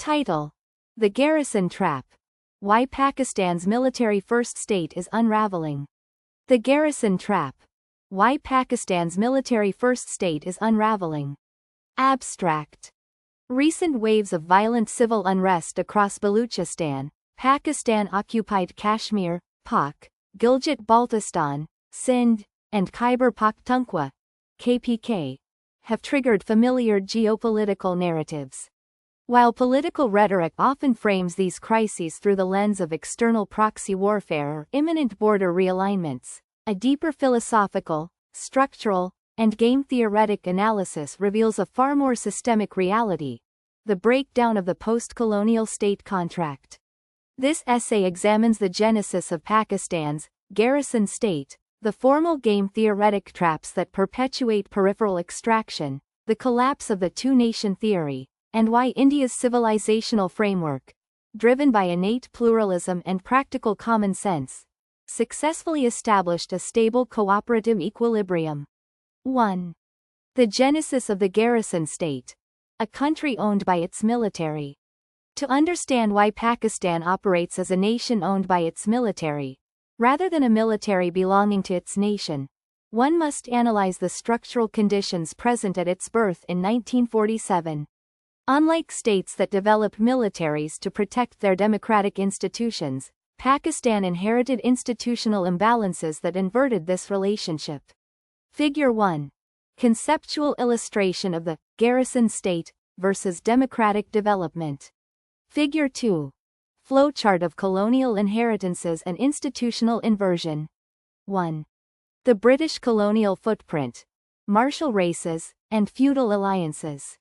Title: The Garrison Trap. Why Pakistan's military first state is unraveling. The Garrison Trap. Why Pakistan's military first state is unraveling. Abstract. Recent waves of violent civil unrest across Balochistan, Pakistan-occupied Kashmir, Pak, Gilgit-Baltistan, Sindh, and Khyber Pakhtunkhwa, KPK, have triggered familiar geopolitical narratives. While political rhetoric often frames these crises through the lens of external proxy warfare or imminent border realignments, a deeper philosophical, structural, and game-theoretic analysis reveals a far more systemic reality: the breakdown of the post-colonial state contract. This essay examines the genesis of Pakistan's garrison state, the formal game-theoretic traps that perpetuate peripheral extraction, the collapse of the two-nation theory, and why India's civilizational framework, driven by innate pluralism and practical common sense, successfully established a stable cooperative equilibrium. 1. The genesis of the garrison state, a country owned by its military. To understand why Pakistan operates as a nation owned by its military, rather than a military belonging to its nation, one must analyze the structural conditions present at its birth in 1947. Unlike states that developed militaries to protect their democratic institutions, Pakistan inherited institutional imbalances that inverted this relationship. Figure 1. Conceptual illustration of the garrison state versus democratic development. Figure 2. Flowchart of colonial inheritances and institutional inversion. 1. The British colonial footprint, martial races, and feudal alliances.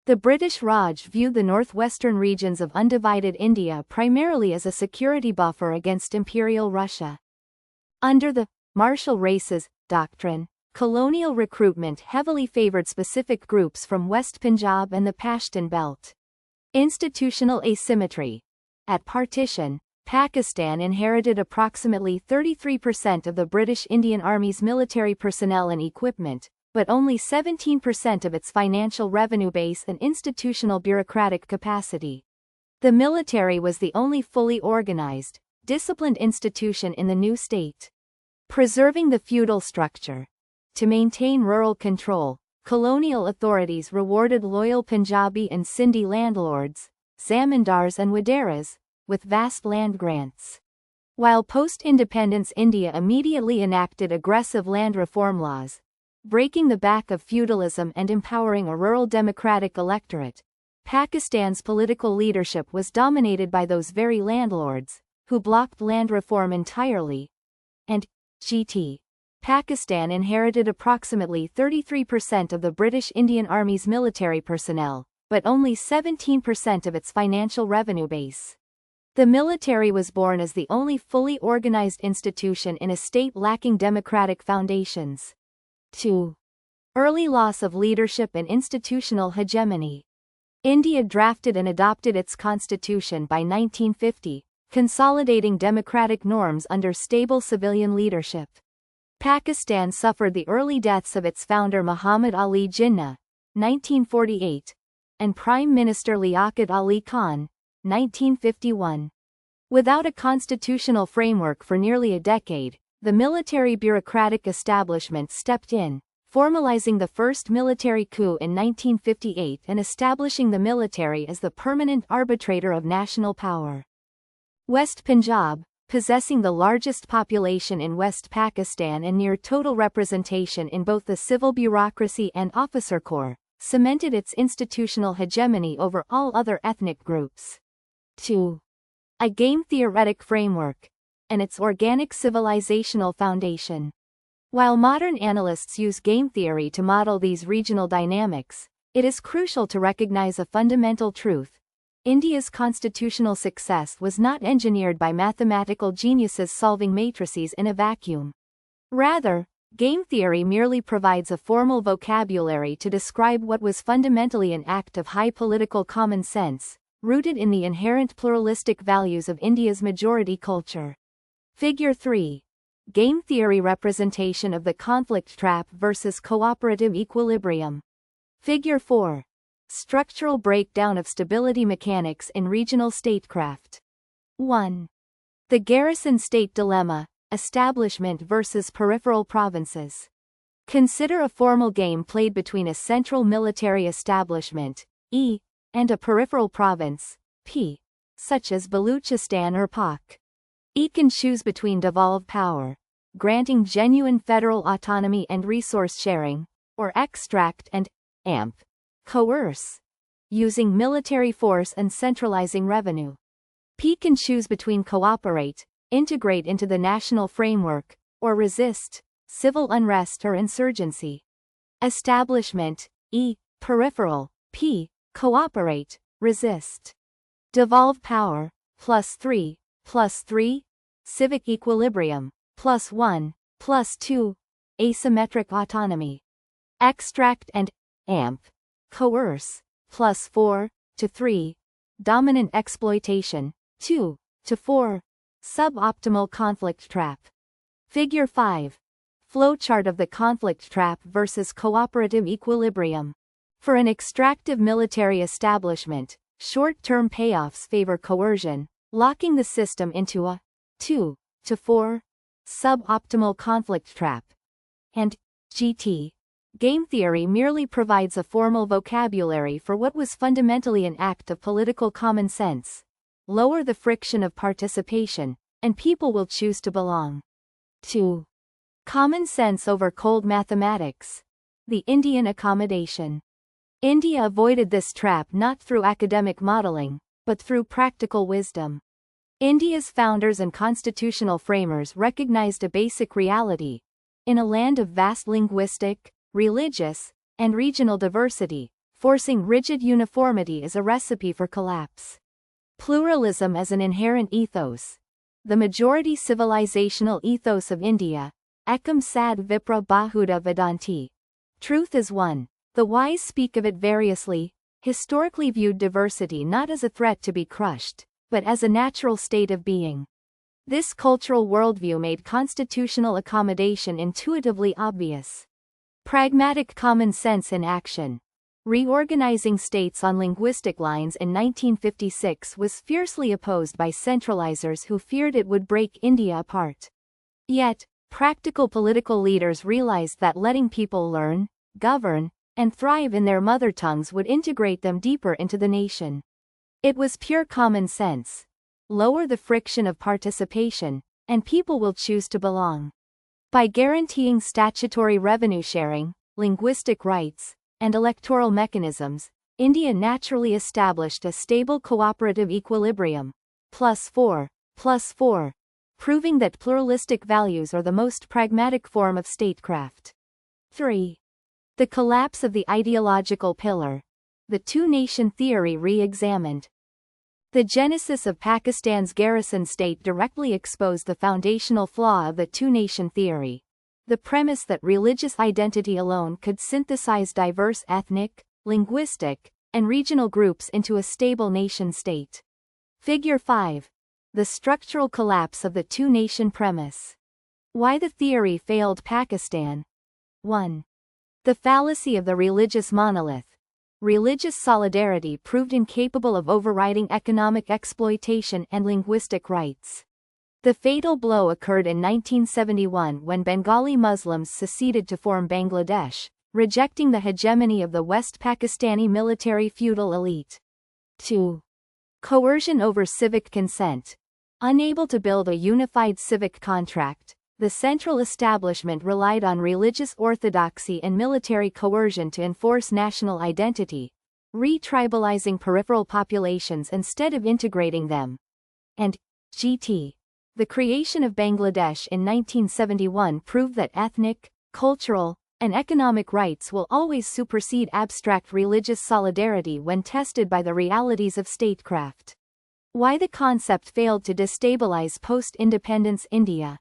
The British Raj viewed the northwestern regions of undivided India primarily as a security buffer against Imperial Russia. Under the martial races doctrine, colonial recruitment heavily favored specific groups from West Punjab and the Pashtun belt. Institutional asymmetry. At partition, Pakistan inherited approximately 33% of the British Indian Army's military personnel and equipment, but only 17% of its financial revenue base and institutional bureaucratic capacity. The military was the only fully organized, disciplined institution in the new state. Preserving the feudal structure. To maintain rural control, colonial authorities rewarded loyal Punjabi and Sindhi landlords, zamindars and wadaras, with vast land grants. While post-independence India immediately enacted aggressive land reform laws, breaking the back of feudalism and empowering a rural democratic electorate, Pakistan's political leadership was dominated by those very landlords, who blocked land reform entirely. And, G.T. Pakistan inherited approximately 33% of the British Indian Army's military personnel, but only 17% of its financial revenue base. The military was born as the only fully organized institution in a state lacking democratic foundations. 2. Early loss of leadership and institutional hegemony. India drafted and adopted its constitution by 1950, consolidating democratic norms under stable civilian leadership. Pakistan suffered the early deaths of its founder Muhammad Ali Jinnah, 1948, and Prime Minister Liaquat Ali Khan, 1951. Without a constitutional framework for nearly a decade, the military bureaucratic establishment stepped in, formalizing the first military coup in 1958 and establishing the military as the permanent arbitrator of national power. West Punjab, possessing the largest population in West Pakistan and near total representation in both the civil bureaucracy and officer corps, cemented its institutional hegemony over all other ethnic groups. 2. A game-theoretic framework, and its organic civilizational foundation. While modern analysts use game theory to model these regional dynamics, it is crucial to recognize a fundamental truth: India's constitutional success was not engineered by mathematical geniuses solving matrices in a vacuum. Rather, game theory merely provides a formal vocabulary to describe what was fundamentally an act of high political common sense, rooted in the inherent pluralistic values of India's majority culture. Figure 3. Game theory representation of the conflict trap versus cooperative equilibrium. Figure 4. Structural breakdown of stability mechanics in regional statecraft. 1. The Garrison state dilemma, establishment versus peripheral provinces. Consider a formal game played between a central military establishment, E, and a peripheral province, P, such as Balochistan or Pak. E can choose between devolve power, granting genuine federal autonomy and resource sharing, or extract and amp, coerce, using military force and centralizing revenue. P can choose between cooperate, integrate into the national framework, or resist, civil unrest or insurgency. Establishment, E, peripheral, P, cooperate, resist. Devolve power, +3, +3, civic equilibrium, +1, +2, asymmetric autonomy. Extract and amp, coerce, +4 to 3, dominant exploitation, 2 to 4, suboptimal conflict trap. Figure 5. Flowchart of the conflict trap versus cooperative equilibrium. For an extractive military establishment, short-term payoffs favor coercion, locking the system into a 2 to 4 suboptimal conflict trap. And GT. Game theory merely provides a formal vocabulary for what was fundamentally an act of political common sense. Lower the friction of participation, and people will choose to belong. 2. Common sense over cold mathematics. The Indian accommodation. India avoided this trap not through academic modeling, but through practical wisdom. India's founders and constitutional framers recognized a basic reality. In a land of vast linguistic, religious, and regional diversity, forcing rigid uniformity is a recipe for collapse. Pluralism as an inherent ethos. The majority civilizational ethos of India, Ekam Sad Vipra Bahuda Vedanti. Truth is one. The wise speak of it variously, historically viewed diversity not as a threat to be crushed, but as a natural state of being. This cultural worldview made constitutional accommodation intuitively obvious. Pragmatic common sense in action. Reorganizing states on linguistic lines in 1956 was fiercely opposed by centralizers who feared it would break India apart. Yet, practical political leaders realized that letting people learn, govern, and thrive in their mother tongues would integrate them deeper into the nation. It was pure common sense. Lower the friction of participation, and people will choose to belong. By guaranteeing statutory revenue sharing, linguistic rights, and electoral mechanisms, India naturally established a stable cooperative equilibrium, +4, +4, proving that pluralistic values are the most pragmatic form of statecraft. 3. The collapse of the ideological pillar. The two-nation theory re-examined. The genesis of Pakistan's Garrison state directly exposed the foundational flaw of the two-nation theory. The premise that religious identity alone could synthesize diverse ethnic, linguistic, and regional groups into a stable nation-state. Figure 5. The structural collapse of the two-nation premise. Why the theory failed Pakistan. 1. The fallacy of the religious monolith. Religious solidarity proved incapable of overriding economic exploitation and linguistic rights. The fatal blow occurred in 1971 when Bengali Muslims seceded to form Bangladesh, rejecting the hegemony of the West Pakistani military feudal elite. 2. Coercion over civic consent. Unable to build a unified civic contract, the central establishment relied on religious orthodoxy and military coercion to enforce national identity, re-tribalizing peripheral populations instead of integrating them. And GT. The creation of Bangladesh in 1971 proved that ethnic, cultural, and economic rights will always supersede abstract religious solidarity when tested by the realities of statecraft. Why the concept failed to destabilize post-independence India.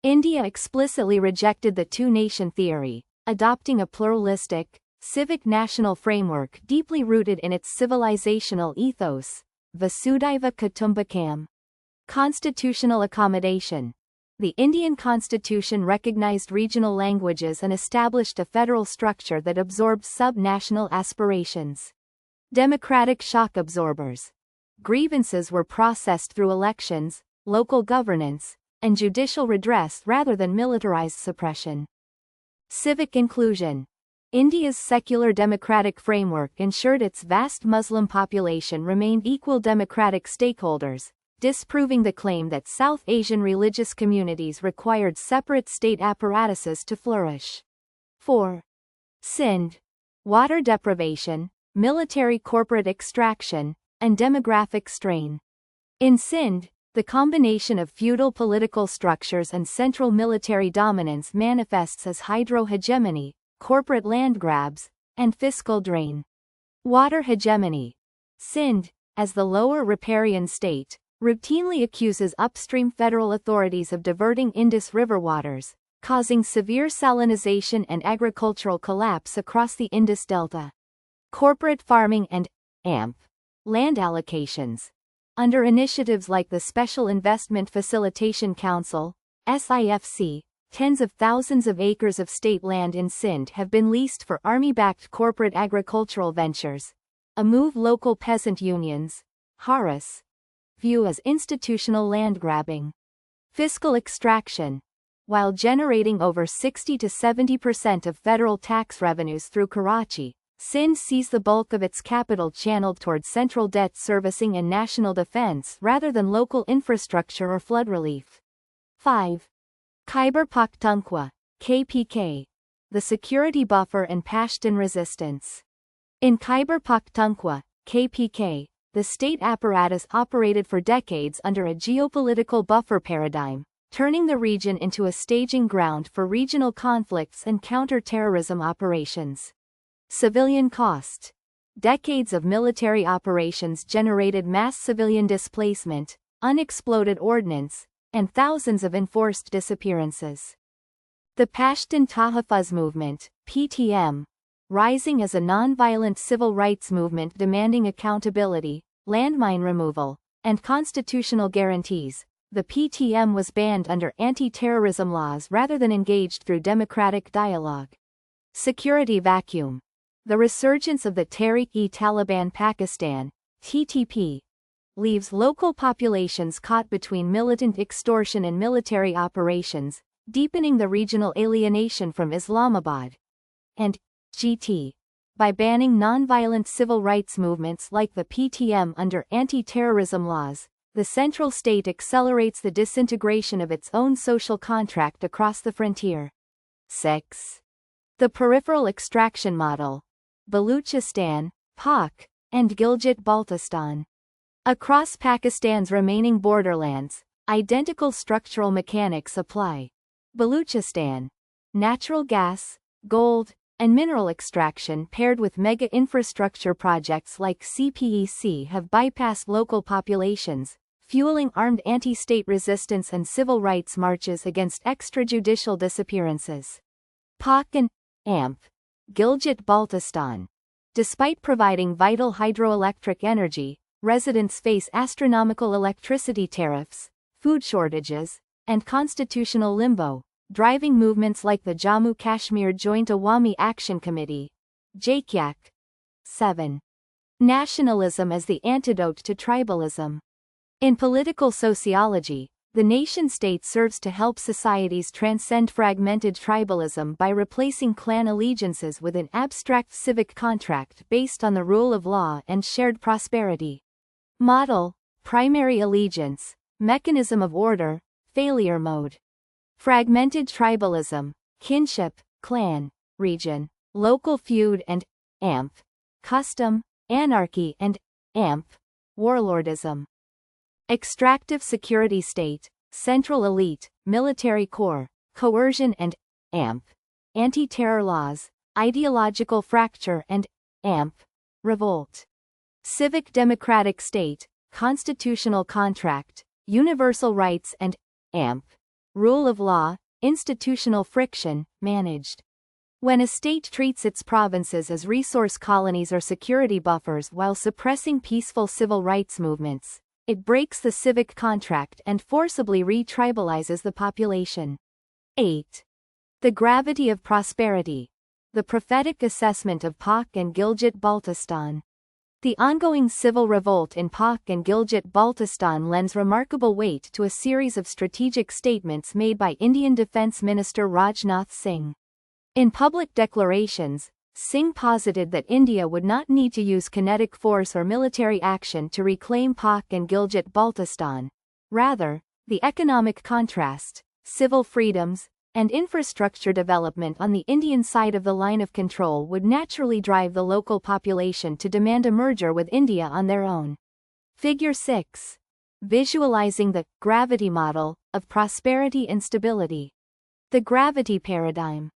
India explicitly rejected the two-nation theory, adopting a pluralistic, civic national framework deeply rooted in its civilizational ethos, Vasudhaiva Kutumbakam. Constitutional accommodation. The Indian constitution recognized regional languages and established a federal structure that absorbed sub-national aspirations. Democratic shock absorbers. Grievances were processed through elections, local governance, and judicial redress rather than militarized suppression. Civic inclusion. India's secular democratic framework ensured its vast Muslim population remained equal democratic stakeholders, disproving the claim that South Asian religious communities required separate state apparatuses to flourish. 4. Sindh. Water deprivation, military corporate extraction, and demographic strain. In Sindh, the combination of feudal political structures and central military dominance manifests as hydro-hegemony, corporate land grabs, and fiscal drain. Water hegemony. Sindh, as the lower riparian state, routinely accuses upstream federal authorities of diverting Indus River waters, causing severe salinization and agricultural collapse across the Indus Delta. Corporate farming and AMP land allocations. Under initiatives like the Special Investment Facilitation Council, SIFC, tens of thousands of acres of state land in Sindh have been leased for army-backed corporate agricultural ventures, a move local peasant unions, Haras, view as institutional land grabbing. Fiscal extraction. While generating over 60 to 70% of federal tax revenues through Karachi, Sindh sees the bulk of its capital channeled toward central debt servicing and national defense rather than local infrastructure or flood relief. 5. Khyber Pakhtunkhwa, KPK. The security buffer and Pashtun resistance. In Khyber Pakhtunkhwa, KPK, the state apparatus operated for decades under a geopolitical buffer paradigm, turning the region into a staging ground for regional conflicts and counter-terrorism operations. Civilian cost. Decades of military operations generated mass civilian displacement, unexploded ordnance, and thousands of enforced disappearances. The Pashtun Tahaffuz movement, PTM, rising as a non-violent civil rights movement demanding accountability, landmine removal, and constitutional guarantees, the PTM was banned under anti-terrorism laws rather than engaged through democratic dialogue. Security vacuum. The resurgence of the Tehreek-e-Taliban Pakistan, TTP, leaves local populations caught between militant extortion and military operations, deepening the regional alienation from Islamabad. And GT. By banning non-violent civil rights movements like the PTM under anti-terrorism laws, the central state accelerates the disintegration of its own social contract across the frontier. 6. The peripheral extraction model. Balochistan, Pak, and Gilgit-Baltistan. Across Pakistan's remaining borderlands, identical structural mechanics apply. Balochistan. Natural gas, gold, and mineral extraction paired with mega infrastructure projects like CPEC have bypassed local populations, fueling armed anti-state resistance and civil rights marches against extrajudicial disappearances. Pak and AMP. Gilgit-Baltistan. Despite providing vital hydroelectric energy, residents face astronomical electricity tariffs, food shortages, and constitutional limbo, driving movements like the Jammu Kashmir Joint Awami Action Committee, JKAC. 7. Nationalism as the antidote to tribalism. In political sociology, the nation-state serves to help societies transcend fragmented tribalism by replacing clan allegiances with an abstract civic contract based on the rule of law and shared prosperity. Model, primary allegiance, mechanism of order, failure mode. Fragmented tribalism, kinship, clan, region, local feud and AMP. Custom, anarchy and AMP. Warlordism. Extractive security state, central elite, military core, coercion and AMP. Anti-terror laws, ideological fracture and AMP. Revolt. Civic democratic state, constitutional contract, universal rights and AMP. Rule of law, institutional friction, managed. When a state treats its provinces as resource colonies or security buffers while suppressing peaceful civil rights movements, it breaks the civic contract and forcibly re-tribalizes the population. 8. The gravity of prosperity. The prophetic assessment of Pak and Gilgit-Baltistan. The ongoing civil revolt in Pak and Gilgit-Baltistan lends remarkable weight to a series of strategic statements made by Indian Defence Minister Rajnath Singh. In public declarations, Singh posited that India would not need to use kinetic force or military action to reclaim Pak and Gilgit-Baltistan. Rather, the economic contrast, civil freedoms, and infrastructure development on the Indian side of the line of control would naturally drive the local population to demand a merger with India on their own. Figure 6. Visualizing the gravity model of prosperity and stability. The gravity paradigm.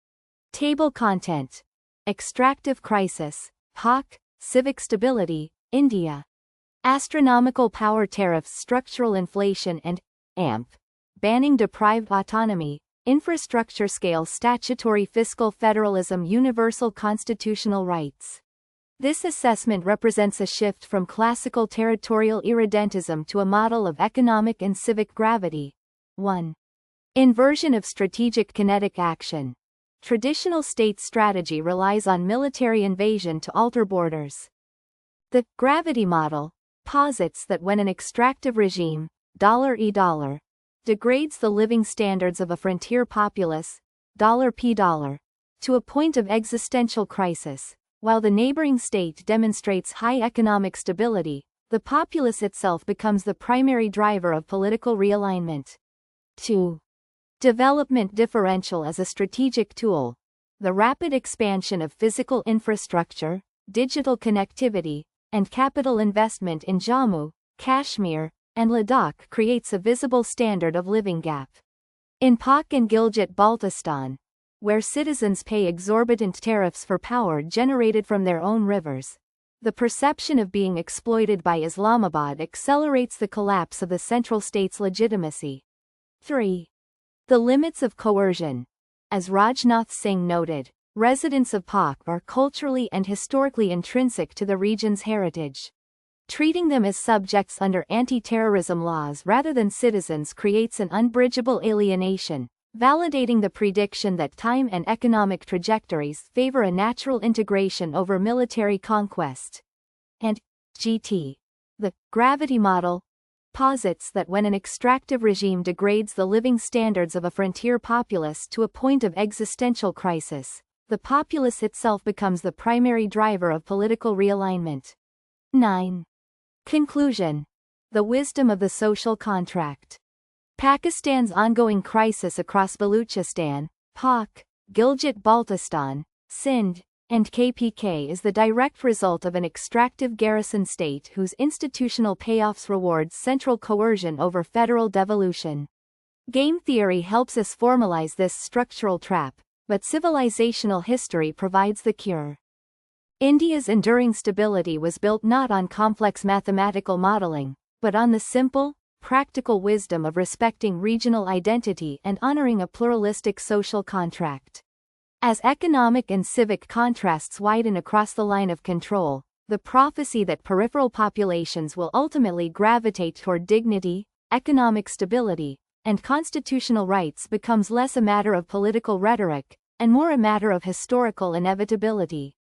Table content. Extractive crisis, Pak, civic stability, India. Astronomical power tariffs, structural inflation and AMP. Banning deprived autonomy, infrastructure scale, statutory fiscal federalism, universal constitutional rights. This assessment represents a shift from classical territorial irredentism to a model of economic and civic gravity. 1. Inversion of strategic kinetic action. Traditional state strategy relies on military invasion to alter borders. The gravity model posits that when an extractive regime, $e$, degrades the living standards of a frontier populace, $p$, to a point of existential crisis, while the neighboring state demonstrates high economic stability, the populace itself becomes the primary driver of political realignment. 2. Development differential as a strategic tool. The rapid expansion of physical infrastructure, digital connectivity, and capital investment in Jammu, Kashmir, and Ladakh creates a visible standard of living gap. In Pak and Gilgit-Baltistan, where citizens pay exorbitant tariffs for power generated from their own rivers, the perception of being exploited by Islamabad accelerates the collapse of the central state's legitimacy. 3. The limits of coercion. As Rajnath Singh noted, residents of Pak are culturally and historically intrinsic to the region's heritage. Treating them as subjects under anti-terrorism laws rather than citizens creates an unbridgeable alienation, validating the prediction that time and economic trajectories favor a natural integration over military conquest. And GT. The gravity model posits that when an extractive regime degrades the living standards of a frontier populace to a point of existential crisis, the populace itself becomes the primary driver of political realignment. 9. Conclusion. The wisdom of the social contract. Pakistan's ongoing crisis across Balochistan, Pak, Gilgit-Baltistan, Sindh, and KPK is the direct result of an extractive garrison state whose institutional payoffs reward central coercion over federal devolution. Game theory helps us formalize this structural trap, but civilizational history provides the cure. India's enduring stability was built not on complex mathematical modeling, but on the simple, practical wisdom of respecting regional identity and honoring a pluralistic social contract. As economic and civic contrasts widen across the line of control, the prophecy that peripheral populations will ultimately gravitate toward dignity, economic stability, and constitutional rights becomes less a matter of political rhetoric, and more a matter of historical inevitability.